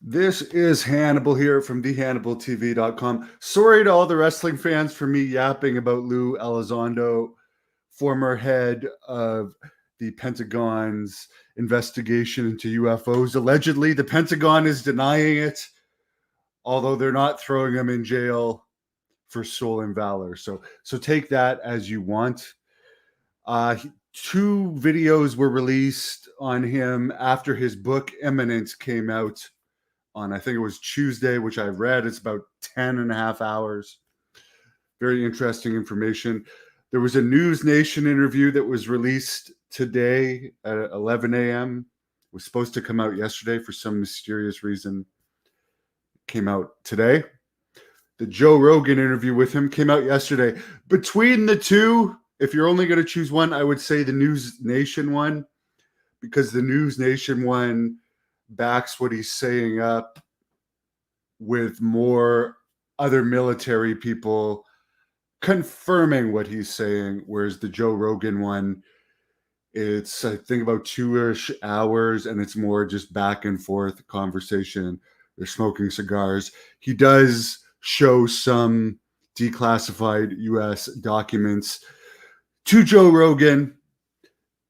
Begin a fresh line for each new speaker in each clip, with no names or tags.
This is Hannibal here from thehannibaltv.com. Sorry to all the wrestling fans for me yapping about Lou Elizondo, former head of the Pentagon's investigation into UFOs. Allegedly, the Pentagon is denying it, although they're not throwing him in jail for stolen valor. So take that as you want. Two videos were released on him after his book Eminence came out on, I think it was Tuesday, which I read. It's about 10 and a half hours. Very interesting information. There was a News Nation interview that was released today at 11 a.m. It was supposed to come out yesterday for some mysterious reason. It came out today. The Joe Rogan interview with him came out yesterday. Between the two, if you're only going to choose one, I would say the News Nation one, because the News Nation one backs what he's saying up with more other military people confirming what he's saying, whereas the Joe Rogan one, it's I think about 2-ish hours and it's more just back and forth conversation. They're smoking cigars. He does show some declassified US documents to Joe Rogan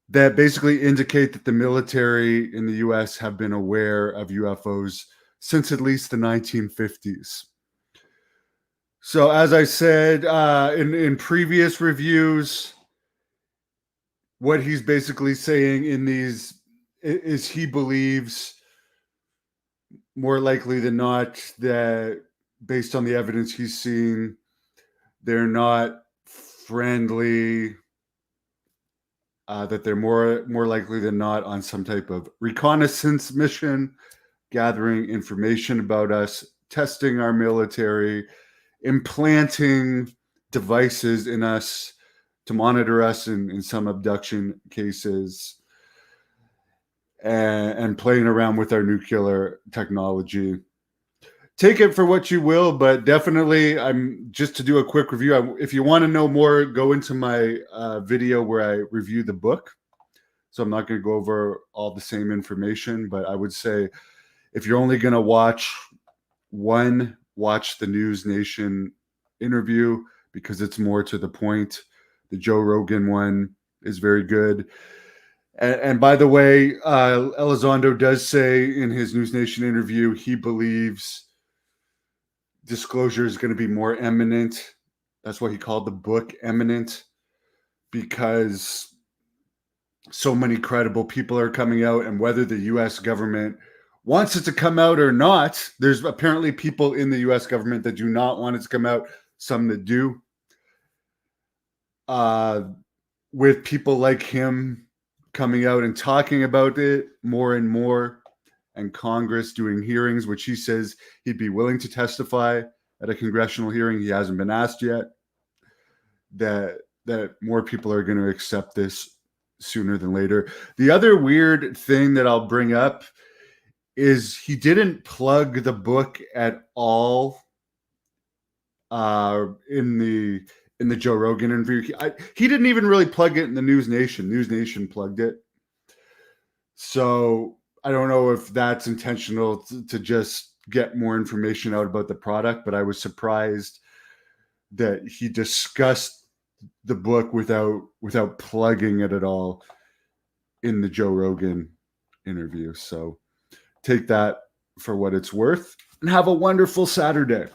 that basically indicate that the military in the US have been aware of UFOs since at least the 1950s. So, as I said in previous reviews, what he's basically saying in these is he believes more likely than not that based on the evidence he's seen, they're not friendly, that they're more likely than not on some type of reconnaissance mission, gathering information about us, testing our military, implanting devices in us to monitor us in some abduction cases, and playing around with our nuclear technology. Take it for what you will, but definitely, I'm just to do a quick review. If you want to know more, go into my video where I review the book. So I'm not going to go over all the same information, but I would say if you're only going to watch one, watch the News Nation interview because it's more to the point. The Joe Rogan one is very good. And by the way, Elizondo does say in his News Nation interview, he believes disclosure is going to be more imminent. That's why he called the book Eminent, because so many credible people are coming out, and whether the U.S. government wants it to come out or not, there's apparently people in the U.S. government that do not want it to come out, some that do. With people like him coming out and talking about it more and more, and Congress doing hearings, which he says he'd be willing to testify at a congressional hearing. He hasn't been asked yet. That more people are going to accept this sooner than later. The other weird thing that I'll bring up is he didn't plug the book at all in the Joe Rogan interview. He didn't even really plug it in the News Nation. News Nation plugged it. So I don't know if that's intentional to just get more information out about the product, but I was surprised that he discussed the book without plugging it at all in the Joe Rogan interview. So take that for what it's worth and have a wonderful Saturday.